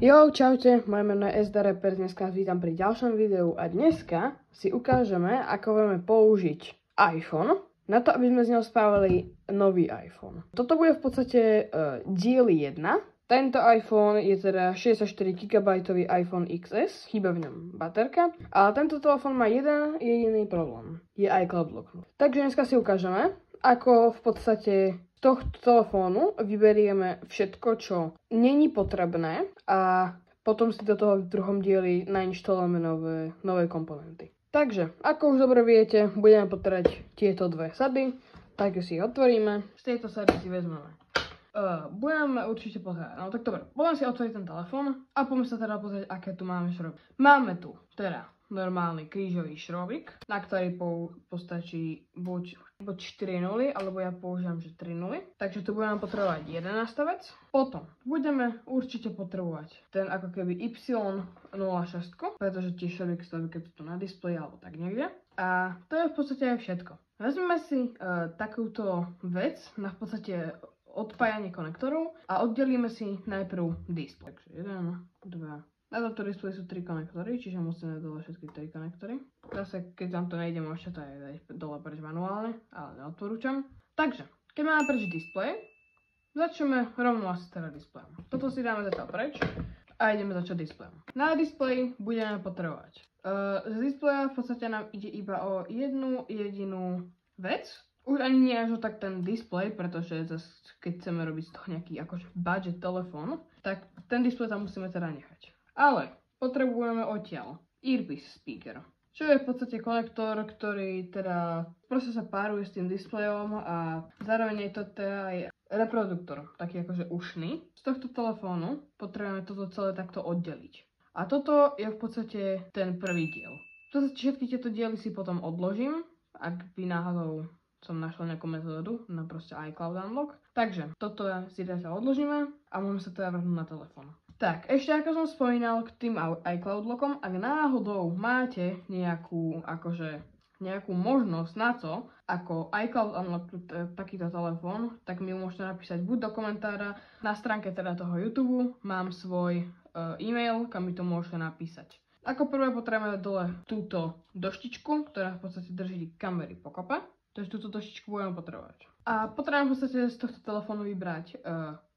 Jo, čaute, moje meno je SD Rapper, dneska vás vítam pri ďalšom videu a dneska si ukážeme, ako vieme použiť iPhone na to, aby sme z neho spravili nový iPhone. Toto bude v podstate diel 1. Tento iPhone je teda 64 GB iPhone XS, chýba v ňom baterka, ale tento telefón má jeden jediný problém, je iCloud lock. Takže dneska si ukážeme, ako v podstate z tohto telefónu vyberieme všetko, čo není potrebné a potom si do toho v druhom dieli nainštalujeme nové komponenty. Takže, ako už dobre viete, budeme potrebovať tieto dve sady, takže si ich otvoríme. Z tejto sady si vezmeme. Budeme určite pozerať. No tak dobre, budeme si otvoriť ten telefón a poďme sa teda pozrieť, aké tu máme šroby. Máme tu teda normálny krížový šrobik, na ktorý postačí buď 4 nuly, alebo ja používam, že 3 nuly. Takže tu budeme potrebovať 11 vec. Potom budeme určite potrebovať ten ako keby Y06, pretože tiež šrobik stojí, keď to na displeji alebo tak niekde. A to je v podstate aj všetko. Vezmeme si takúto vec na v podstate odpájanie konektorov a oddelíme si najprv displej. Takže 1, 2. Na tomto displeji sú 3 konektory, čiže musíme dole všetky 3 konektory. Zase, keď vám to nejde, môžete to aj dať dole preč manuálne, ale neodporúčam. Takže, keď máme preč displej, začneme rovno asi teda displejom. Toto si dáme zatiaľ preč a ideme začať displejom. Na displeji budeme potrebovať. Z displeja v podstate nám ide iba o jednu jedinú vec. Už ani nie až tak ten displej, pretože zase, keď chceme robiť z toho nejaký akože budget telefón, tak ten displej tam musíme teda nechať. Ale potrebujeme odtiaľ earpiece speaker, čo je v podstate konektor, ktorý teda proste sa páruje s tým displejom a zároveň je to teda aj reproduktor, taký akože ušný. Z tohto telefónu potrebujeme toto celé takto oddeliť. A toto je v podstate ten prvý diel. Všetky tieto diely si potom odložím, ak by náhodou som našla nejakú metódu na proste iCloud unlock. Takže toto si teda odložíme a môžeme sa teda vrhnúť na telefón. Tak, ešte ako som spomínal k tým iCloud lockom, ak náhodou máte nejakú možnosť na to, ako iCloud unlock takýto telefón, tak mi môžete napísať buď do komentára, na stránke teda toho YouTube mám svoj e-mail, kam mi to môžete napísať. Ako prvé potrebujeme dole túto doštičku, ktorá v podstate drží kamery pokope. Takže túto doštičku budeme potrebovať. A potrebujeme v podstate z tohto telefónu vybrať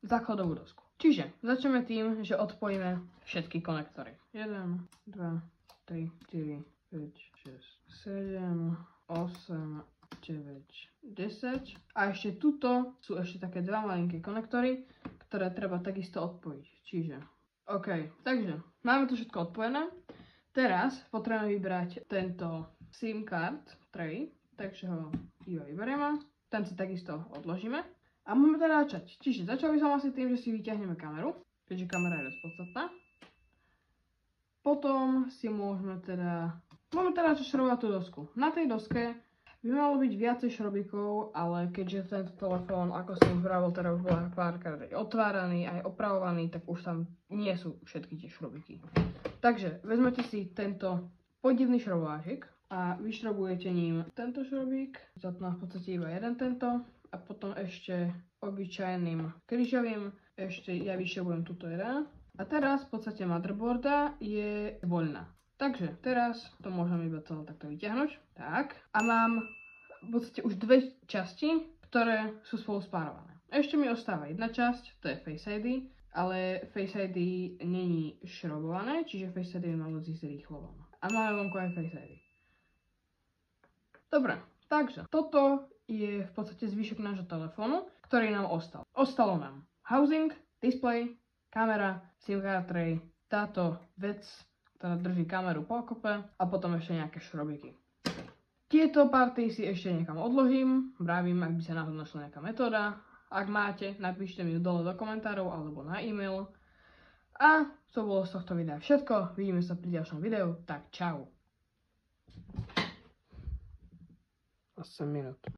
základovú dosku. Čiže začneme tým, že odpojíme všetky konektory. 1, 2, 3, 4, 5, 6, 7, 8, 9, 10. A ešte tuto sú ešte také dva malinké konektory, ktoré treba takisto odpojiť. Čiže, OK, takže máme to všetko odpojené. Teraz potrebujeme vybrať tento SIM card tray. Takže ho iba vyberieme, ten si takisto odložíme a môžeme teda začať. Čiže začal by som asi tým, že si vyťahneme kameru, keďže kamera je dosť podstatná. Potom si môžeme teda šrobovať tú dosku. Na tej doske by malo byť viacej šrobíkov, ale keďže tento telefón, ako som už vravil, teda už bol párkrát otváraný, aj opravovaný, tak už tam nie sú všetky tie šrobíky. Takže vezmete si tento podivný šrobováčik a vyšrobujete ním tento šrobík, zatná v podstate iba jeden tento a potom ešte obyčajným krížovým, ešte ja vyšrobujem túto jeden. A teraz v podstate motherboarda je voľná. Takže teraz to môžem iba celé takto vyťahnuť. Tak. A mám v podstate už dve časti, ktoré sú spolu spárované. Ešte mi ostáva jedna časť, to je Face ID, ale Face ID není šrobované, čiže Face ID by malo zísť rýchlo von. A máme vonku aj Face ID. Dobre, takže toto je v podstate zvyšok nášho telefónu, ktorý nám ostal. Ostalo nám housing, display, kamera, SIM card tray, táto vec, ktorá drží kameru pokope a potom ešte nejaké šrobiky. Tieto party si ešte niekam odložím, vravím, ak by sa náhodou našla nejaká metóda. Ak máte, napíšte mi ju dole do komentárov alebo na e-mail. A to bolo z tohto videa všetko, vidíme sa pri ďalšom videu, tak čau. 8 minút.